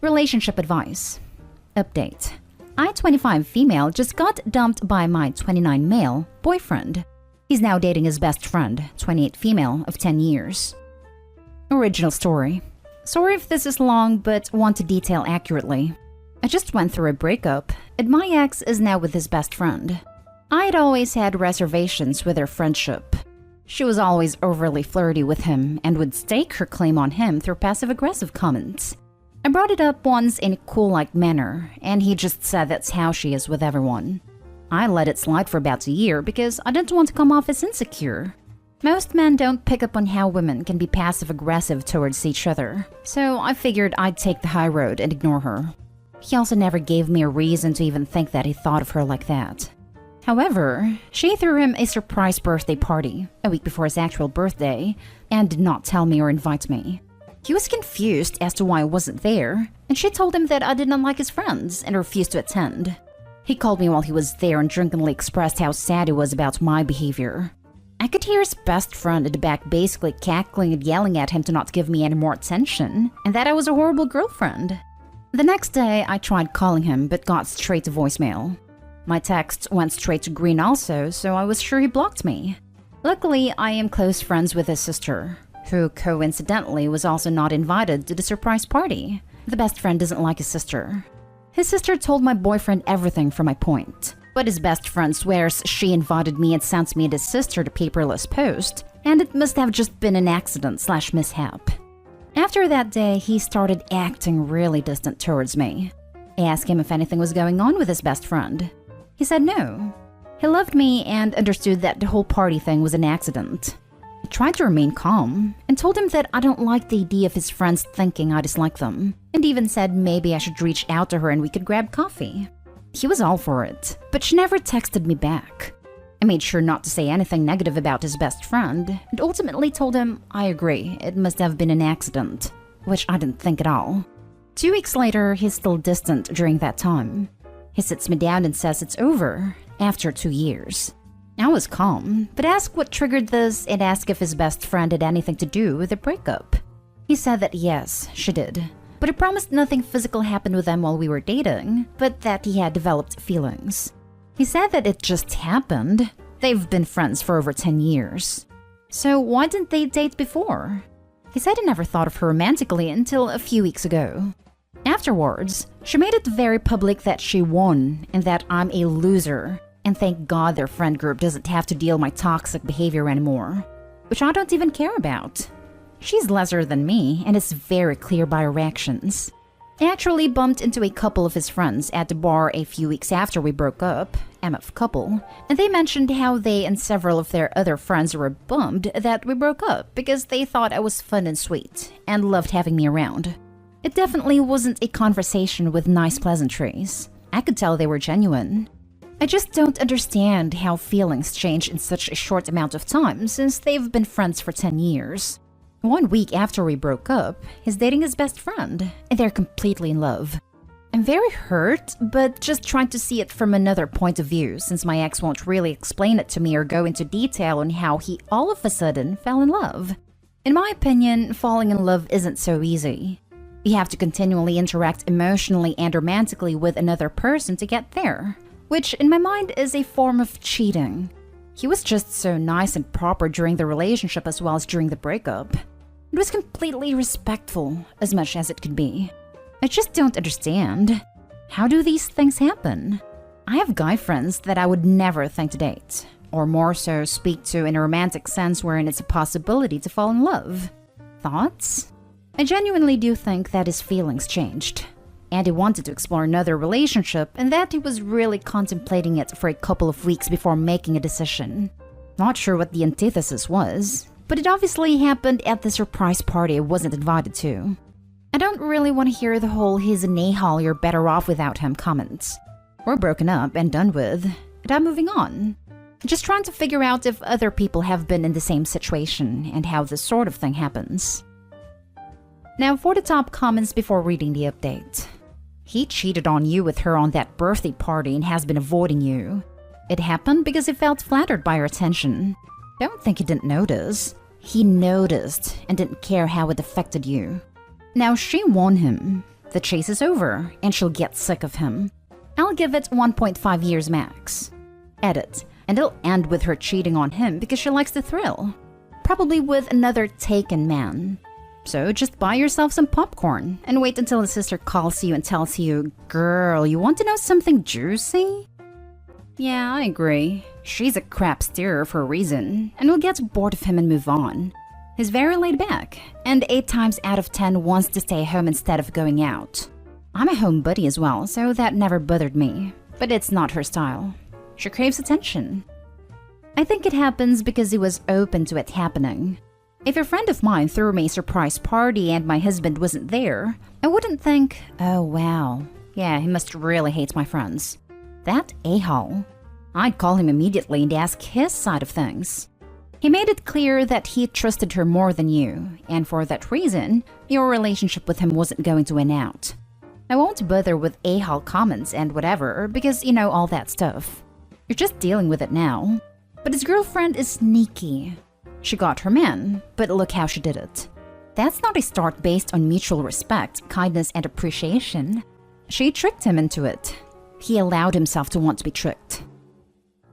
Relationship advice. Update. I, 25 female, just got dumped by my 29 male boyfriend. He's now dating his best friend, 28 female, of 10 years. Original story. Sorry if this is long, but want to detail accurately. I just went through a breakup, and my ex is now with his best friend. I'd always had reservations with their friendship. She was always overly flirty with him and would stake her claim on him through passive-aggressive comments. I brought it up once in a cool-like manner, and he just said that's how she is with everyone. I let it slide for about a year because I didn't want to come off as insecure. Most men don't pick up on how women can be passive-aggressive towards each other, so I figured I'd take the high road and ignore her. He also never gave me a reason to even think that he thought of her like that. However, she threw him a surprise birthday party a week before his actual birthday and did not tell me or invite me. He was confused as to why I wasn't there, and she told him that I did not like his friends and refused to attend. He called me while he was there and drunkenly expressed how sad he was about my behavior. I could hear his best friend at the back basically cackling and yelling at him to not give me any more attention, and that I was a horrible girlfriend. The next day, I tried calling him but got straight to voicemail. My texts went straight to green also, so I was sure he blocked me. Luckily, I am close friends with his sister, who coincidentally was also not invited to the surprise party. The best friend doesn't like his sister. His sister told my boyfriend everything from my point, but his best friend swears she invited me and sent me and his sister the paperless post, and it must have just been an accident/mishap. After that day, he started acting really distant towards me. I asked him if anything was going on with his best friend. He said no. He loved me and understood that the whole party thing was an accident. I tried to remain calm and told him that I don't like the idea of his friends thinking I dislike them, and even said maybe I should reach out to her and we could grab coffee. He was all for it, but she never texted me back. I made sure not to say anything negative about his best friend and ultimately told him I agree, it must have been an accident, which I didn't think at all. 2 weeks later, he's still distant during that time. He sits me down and says it's over, after 2 years. I was calm, but asked what triggered this and asked if his best friend had anything to do with the breakup. He said that yes, she did, but he promised nothing physical happened with them while we were dating, but that he had developed feelings. He said that it just happened. They've been friends for over 10 years. So why didn't they date before? He said he never thought of her romantically until a few weeks ago. Afterwards, she made it very public that she won and that I'm a loser, and thank God their friend group doesn't have to deal my toxic behavior anymore, which I don't even care about. She's lesser than me, and it's very clear by her actions. I actually bumped into a couple of his friends at the bar a few weeks after we broke up, MF couple, and they mentioned how they and several of their other friends were bummed that we broke up because they thought I was fun and sweet and loved having me around. It definitely wasn't a conversation with nice pleasantries. I could tell they were genuine. I just don't understand how feelings change in such a short amount of time since they've been friends for 10 years. 1 week after we broke up, he's dating his best friend, and they're completely in love. I'm very hurt, but just trying to see it from another point of view since my ex won't really explain it to me or go into detail on how he all of a sudden fell in love. In my opinion, falling in love isn't so easy. You have to continually interact emotionally and romantically with another person to get there, which in my mind is a form of cheating. He was just so nice and proper during the relationship as well as during the breakup. It was completely respectful, as much as it could be. I just don't understand. How do these things happen? I have guy friends that I would never think to date, or more so speak to in a romantic sense wherein it's a possibility to fall in love. Thoughts? I genuinely do think that his feelings changed, and he wanted to explore another relationship and that he was really contemplating it for a couple of weeks before making a decision. Not sure what the antithesis was, but it obviously happened at the surprise party I wasn't invited to. I don't really want to hear the whole "he's an a-hole, you're better off without him" comments. We're broken up and done with, and I'm moving on. Just trying to figure out if other people have been in the same situation and how this sort of thing happens. Now for the top comments before reading the update. He cheated on you with her on that birthday party and has been avoiding you. It happened because he felt flattered by her attention. Don't think he didn't notice. He noticed and didn't care how it affected you. Now she won him. The chase is over, and she'll get sick of him. I'll give it 1.5 years max. Edit. And it'll end with her cheating on him because she likes the thrill. Probably with another taken man. So just buy yourself some popcorn and wait until his sister calls you and tells you, "Girl, you want to know something juicy?" Yeah, I agree. She's a crap steerer for a reason, and will get bored of him and move on. He's very laid back, and 8 times out of 10 wants to stay home instead of going out. I'm a home buddy as well, so that never bothered me. But it's not her style. She craves attention. I think it happens because he was open to it happening. If a friend of mine threw me a surprise party and my husband wasn't there, I wouldn't think, "Oh wow, yeah, he must really hate my friends." That a-hole. I'd call him immediately and ask his side of things. He made it clear that he trusted her more than you, and for that reason, your relationship with him wasn't going to win out. I won't bother with a-hole comments and whatever, because you know all that stuff. You're just dealing with it now. But his girlfriend is sneaky. She got her man, but look how she did it. That's not a start based on mutual respect, kindness, and appreciation. She tricked him into it. He allowed himself to want to be tricked.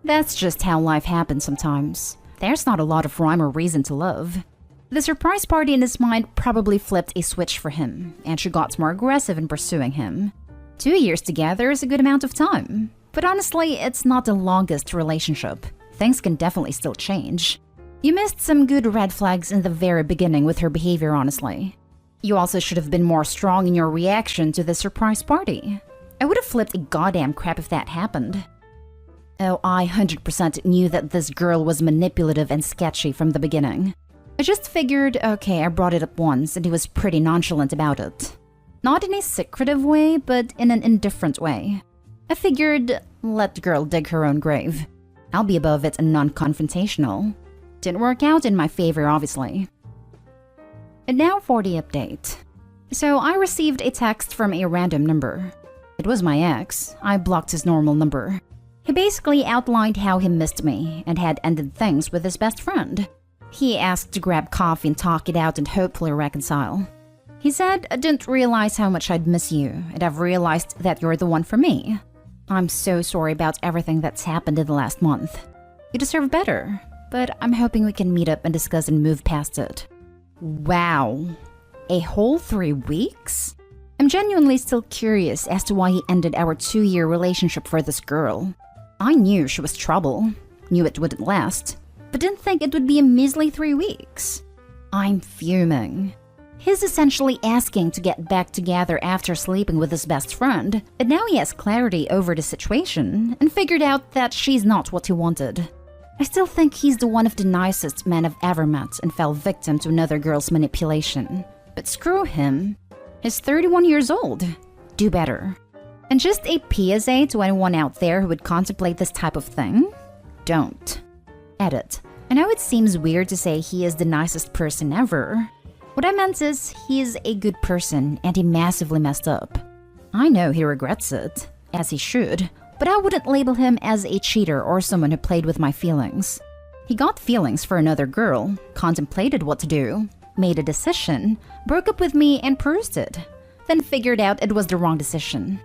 That's just how life happens sometimes. There's not a lot of rhyme or reason to love. The surprise party in his mind probably flipped a switch for him, and she got more aggressive in pursuing him. 2 years together is a good amount of time. But honestly, it's not the longest relationship. Things can definitely still change. You missed some good red flags in the very beginning with her behavior, honestly. You also should have been more strong in your reaction to the surprise party. I would have flipped a goddamn crap if that happened. Oh, I 100% knew that this girl was manipulative and sketchy from the beginning. I just figured, okay, I brought it up once and he was pretty nonchalant about it. Not in a secretive way, but in an indifferent way. I figured, let the girl dig her own grave. I'll be above it and non-confrontational. Didn't work out in my favor, obviously. And now for the update. So I received a text from a random number. It was my ex. I blocked his normal number. He basically outlined how he missed me and had ended things with his best friend. He asked to grab coffee and talk it out and hopefully reconcile. He said, "I didn't realize how much I'd miss you, and I've realized that you're the one for me. I'm so sorry about everything that's happened in the last month. You deserve better, but I'm hoping we can meet up and discuss and move past it." Wow. A whole 3 weeks? I'm genuinely still curious as to why he ended our 2-year relationship for this girl. I knew she was trouble, knew it wouldn't last, but didn't think it would be a measly 3 weeks. I'm fuming. He's essentially asking to get back together after sleeping with his best friend, and now he has clarity over the situation and figured out that she's not what he wanted. I still think he's the one of the nicest men I've ever met and fell victim to another girl's manipulation. But screw him. He's 31 years old. Do better. And just a PSA to anyone out there who would contemplate this type of thing: don't. Edit. I know it seems weird to say he is the nicest person ever. What I meant is, he is a good person and he massively messed up. I know he regrets it, as he should, but I wouldn't label him as a cheater or someone who played with my feelings. He got feelings for another girl, contemplated what to do, made a decision, broke up with me and proved it, then figured out it was the wrong decision.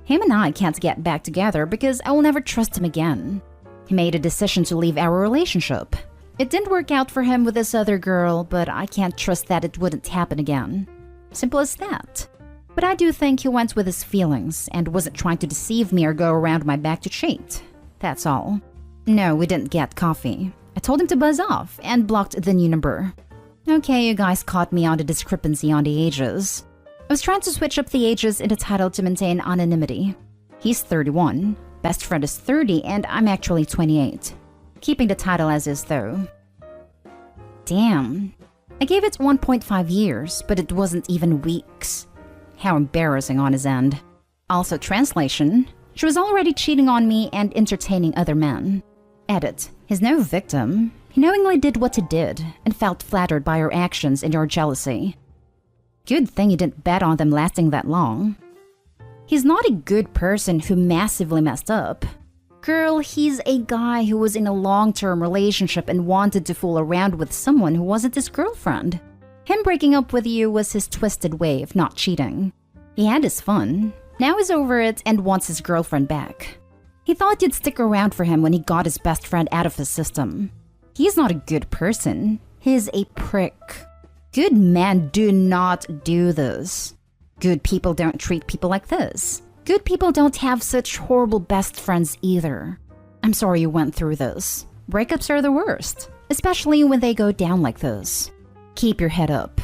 Him and I can't get back together because I will never trust him again. He made a decision to leave our relationship. It didn't work out for him with this other girl, but I can't trust that it wouldn't happen again. Simple as that. But I do think he went with his feelings and wasn't trying to deceive me or go around my back to cheat. That's all. No, we didn't get coffee. I told him to buzz off and blocked the new number. Okay, you guys caught me on the discrepancy on the ages. I was trying to switch up the ages in the title to maintain anonymity. He's 31, best friend is 30, and I'm actually 28. Keeping the title as is though. Damn. I gave it 1.5 years, but it wasn't even weeks. How embarrassing on his end. Also, translation. She was already cheating on me and entertaining other men. Edit. He's no victim. He knowingly did what he did and felt flattered by your actions and your jealousy. Good thing you didn't bet on them lasting that long. He's not a good person who massively messed up. Girl, he's a guy who was in a long-term relationship and wanted to fool around with someone who wasn't his girlfriend. Him breaking up with you was his twisted way of not cheating. He had his fun. Now he's over it and wants his girlfriend back. He thought you'd stick around for him when he got his best friend out of his system. He's not a good person. He's a prick. Good men do not do this. Good people don't treat people like this. Good people don't have such horrible best friends either. I'm sorry you went through this. Breakups are the worst, especially when they go down like this. Keep your head up.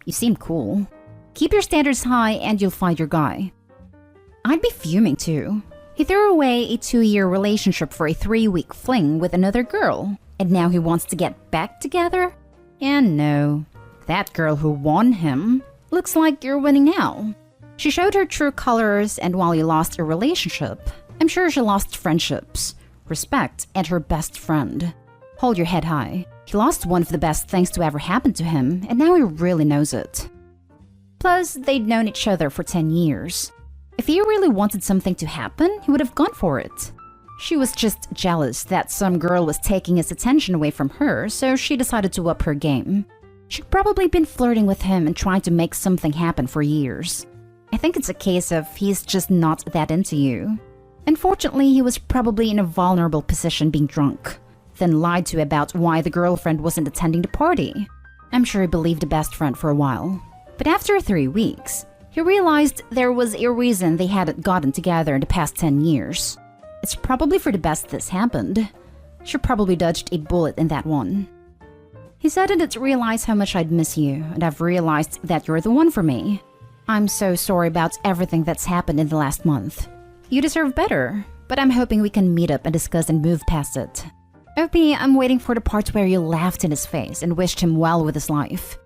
You seem cool. Keep your standards high and you'll find your guy. I'd be fuming too. He threw away a 2-year relationship for a 3-week fling with another girl, and now he wants to get back together? And no, that girl who won him looks like you're winning now. She showed her true colors, and while you lost a relationship, I'm sure she lost friendships, respect, and her best friend. Hold your head high. He lost one of the best things to ever happen to him, and now he really knows it. Plus, they'd known each other for 10 years. If he really wanted something to happen, he would have gone for it. She was just jealous that some girl was taking his attention away from her, so she decided to up her game. She'd probably been flirting with him and trying to make something happen for years. I think it's a case of he's just not that into you. Unfortunately, he was probably in a vulnerable position being drunk, then lied to about why the girlfriend wasn't attending the party. I'm sure he believed the best friend for a while. But after 3 weeks, he realized there was a reason they hadn't gotten together in the past 10 years. It's probably for the best this happened. She probably dodged a bullet in that one. He said I didn't realize how much I'd miss you, and I've realized that you're the one for me. I'm so sorry about everything that's happened in the last month. You deserve better, but I'm hoping we can meet up and discuss and move past it. OP, I'm waiting for the part where you laughed in his face and wished him well with his life.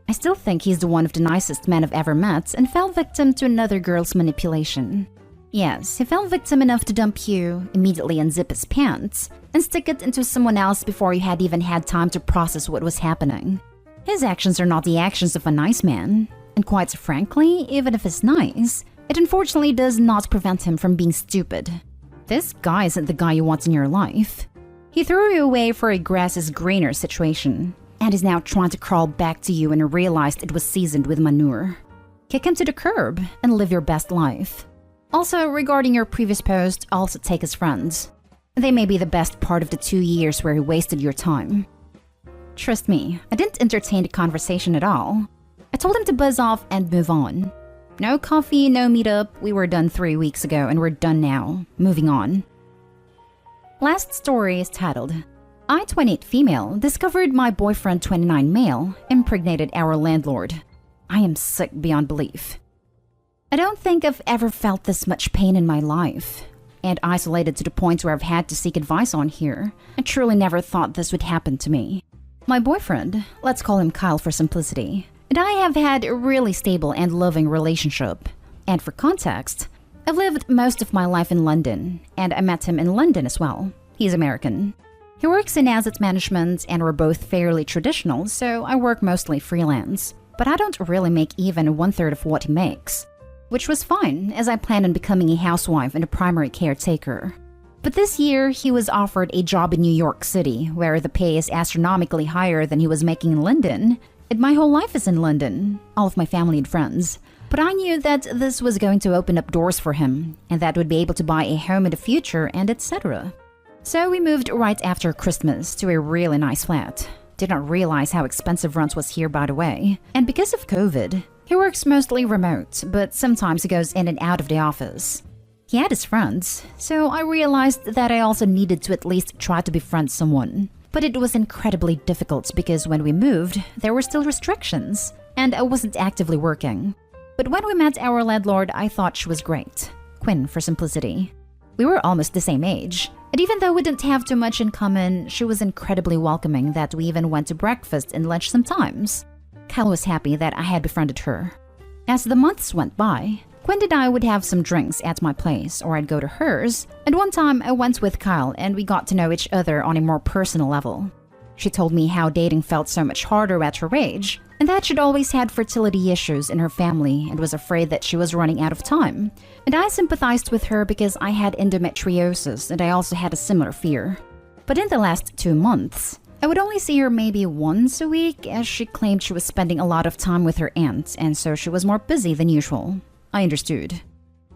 I still think he's the one of the nicest men I've ever met and fell victim to another girl's manipulation. Yes, he fell victim enough to dump you, immediately unzip his pants, and stick it into someone else before you had even had time to process what was happening. His actions are not the actions of a nice man, and quite frankly, even if he's nice, it unfortunately does not prevent him from being stupid. This guy isn't the guy you want in your life. He threw you away for a grass is greener situation, and is now trying to crawl back to you and realized it was seasoned with manure. Kick him to the curb and live your best life. Also, regarding your previous post, also take his friends. They may be the best part of the 2 years where he wasted your time. Trust me, I didn't entertain the conversation at all. I told him to buzz off and move on. No coffee, no meetup, we were done 3 weeks ago and we're done now. Moving on. Last story is titled, I, 28 female, discovered my boyfriend, 29 male, impregnated our landlord. I am sick beyond belief. I don't think I've ever felt this much pain in my life, and isolated to the point where I've had to seek advice on here. I truly never thought this would happen to me. My boyfriend, let's call him Kyle for simplicity, and I have had a really stable and loving relationship. And for context, I've lived most of my life in London, and I met him in London as well. He's American. He works in asset management and we're both fairly traditional, so I work mostly freelance. But I don't really make even 1/3 of what he makes. Which was fine, as I planned on becoming a housewife and a primary caretaker. But this year, he was offered a job in New York City, where the pay is astronomically higher than he was making in London. And my whole life is in London, all of my family and friends. But I knew that this was going to open up doors for him, and that we'd be able to buy a home in the future and etc. So we moved right after Christmas to a really nice flat. Did not realize how expensive rent was here, by the way. And because of COVID, he works mostly remote, but sometimes he goes in and out of the office. He had his friends, so I realized that I also needed to at least try to befriend someone. But it was incredibly difficult because when we moved, there were still restrictions, and I wasn't actively working. But when we met our landlord, I thought she was great. Quinn for simplicity. We were almost the same age. And even though we didn't have too much in common, she was incredibly welcoming that we even went to breakfast and lunch sometimes. Kyle was happy that I had befriended her. As the months went by, Quinn and I would have some drinks at my place or I'd go to hers, and one time I went with Kyle and we got to know each other on a more personal level. She told me how dating felt so much harder at her age, and that she'd always had fertility issues in her family and was afraid that she was running out of time. And I sympathized with her because I had endometriosis and I also had a similar fear. But in the last 2 months, I would only see her maybe once a week as she claimed she was spending a lot of time with her aunt and so she was more busy than usual. I understood.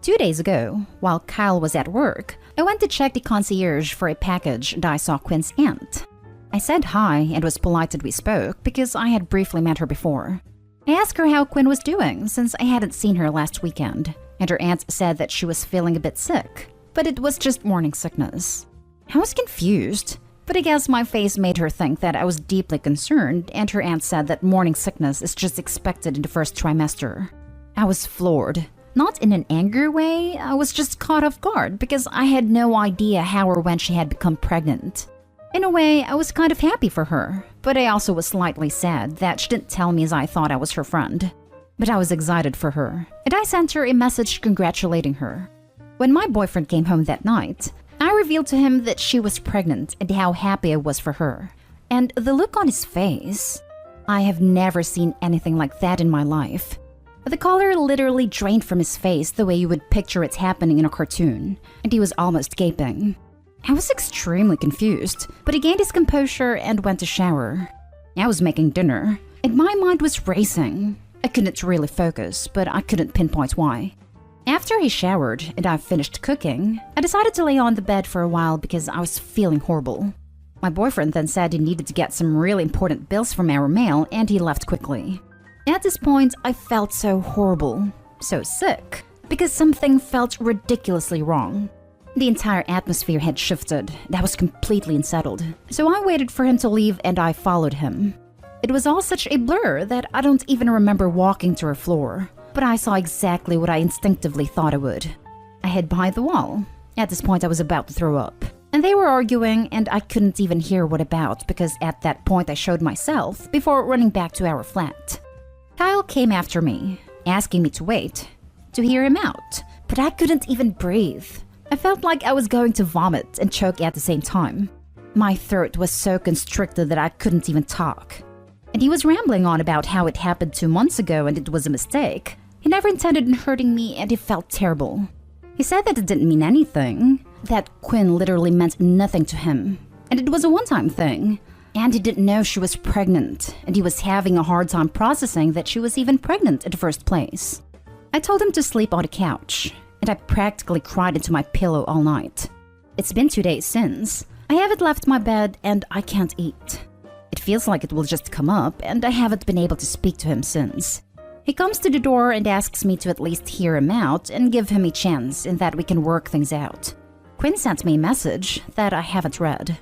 2 days ago, while Kyle was at work, I went to check the concierge for a package and I saw Quinn's aunt. I said hi and was polite that we spoke because I had briefly met her before. I asked her how Quinn was doing since I hadn't seen her last weekend, and her aunt said that she was feeling a bit sick, but it was just morning sickness. I was confused, but I guess my face made her think that I was deeply concerned, and her aunt said that morning sickness is just expected in the first trimester. I was floored. Not in an angry way, I was just caught off guard because I had no idea how or when she had become pregnant. In a way, I was kind of happy for her, but I also was slightly sad that she didn't tell me as I thought I was her friend. But I was excited for her, and I sent her a message congratulating her. When my boyfriend came home that night, I revealed to him that she was pregnant and how happy I was for her. And the look on his face, I have never seen anything like that in my life. The color literally drained from his face the way you would picture it happening in a cartoon, and he was almost gaping. I was extremely confused, but he gained his composure and went to shower. I was making dinner, and my mind was racing. I couldn't really focus, but I couldn't pinpoint why. After he showered and I finished cooking, I decided to lay on the bed for a while because I was feeling horrible. My boyfriend then said he needed to get some really important bills from our mail, and he left quickly. At this point, I felt so horrible, so sick, because something felt ridiculously wrong. The entire atmosphere had shifted, and I was completely unsettled. So I waited for him to leave and I followed him. It was all such a blur that I don't even remember walking to her floor, but I saw exactly what I instinctively thought I would. I hid behind the wall. At this point, I was about to throw up. And they were arguing, and I couldn't even hear what about because at that point I showed myself before running back to our flat. Kyle came after me, asking me to wait, to hear him out, but I couldn't even breathe. I felt like I was going to vomit and choke at the same time. My throat was so constricted that I couldn't even talk. And he was rambling on about how it happened 2 months ago and it was a mistake. He never intended on hurting me and it felt terrible. He said that it didn't mean anything, that Quinn literally meant nothing to him, and it was a one-time thing. And he didn't know she was pregnant, and he was having a hard time processing that she was even pregnant in the first place. I told him to sleep on the couch, and I practically cried into my pillow all night. It's been 2 days since. I haven't left my bed, and I can't eat. It feels like it will just come up, and I haven't been able to speak to him since. He comes to the door and asks me to at least hear him out and give him a chance in that we can work things out. Quinn sent me a message that I haven't read.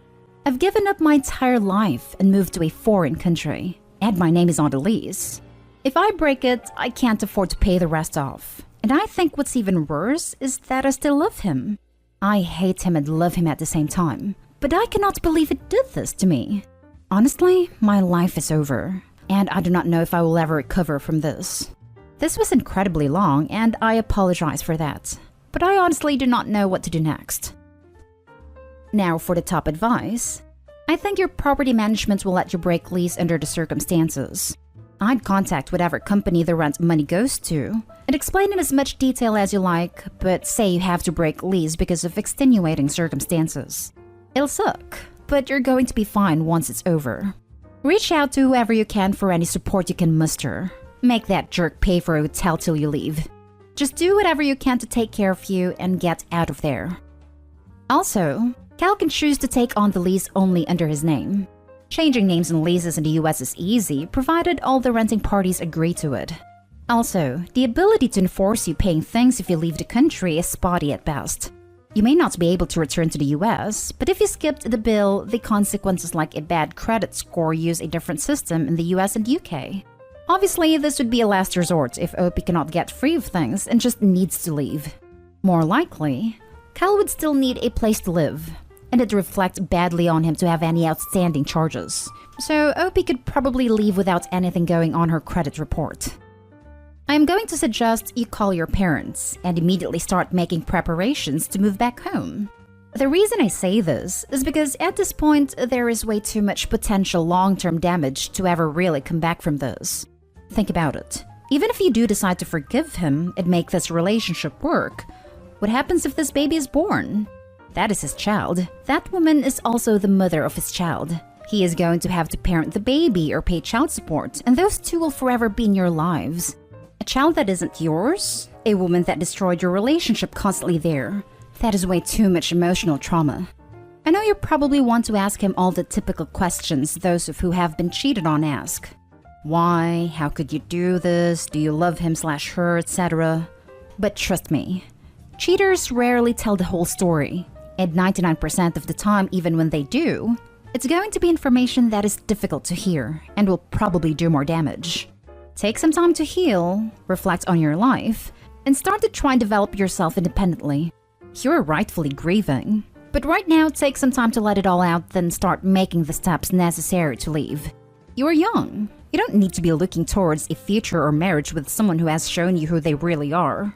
I've given up my entire life and moved to a foreign country, and my name is on the lease. If I break it, I can't afford to pay the rest off. And I think what's even worse is that I still love him. I hate him and love him at the same time, but I cannot believe it did this to me. Honestly, my life is over, and I do not know if I will ever recover from this. This was incredibly long, and I apologize for that, but I honestly do not know what to do next. Now for the top advice. I think your property management will let you break lease under the circumstances. I'd contact whatever company the rent money goes to and explain in as much detail as you like, but say you have to break lease because of extenuating circumstances. It'll suck, but you're going to be fine once it's over. Reach out to whoever you can for any support you can muster. Make that jerk pay for a hotel till you leave. Just do whatever you can to take care of you and get out of there. Also, Cal can choose to take on the lease only under his name. Changing names in leases in the US is easy, provided all the renting parties agree to it. Also, the ability to enforce you paying things if you leave the country is spotty at best. You may not be able to return to the US, but if you skipped the bill, the consequences like a bad credit score use a different system in the US and UK. Obviously, this would be a last resort if OP cannot get free of things and just needs to leave. More likely, Cal would still need a place to live, and it'd reflect badly on him to have any outstanding charges. So OP could probably leave without anything going on her credit report. I am going to suggest you call your parents and immediately start making preparations to move back home. The reason I say this is because at this point, there is way too much potential long-term damage to ever really come back from this. Think about it. Even if you do decide to forgive him and make this relationship work, what happens if this baby is born? That is his child. That woman is also the mother of his child. He is going to have to parent the baby or pay child support, and those two will forever be in your lives. A child that isn't yours? A woman that destroyed your relationship constantly there? That is way too much emotional trauma. I know you probably want to ask him all the typical questions those of who have been cheated on ask. Why? How could you do this? Do you love him/her, etc.? But trust me, cheaters rarely tell the whole story. And 99% of the time, even when they do, it's going to be information that is difficult to hear and will probably do more damage. Take some time to heal, reflect on your life, and start to try and develop yourself independently. You're rightfully grieving. But right now, take some time to let it all out, then start making the steps necessary to leave. You are young. You don't need to be looking towards a future or marriage with someone who has shown you who they really are.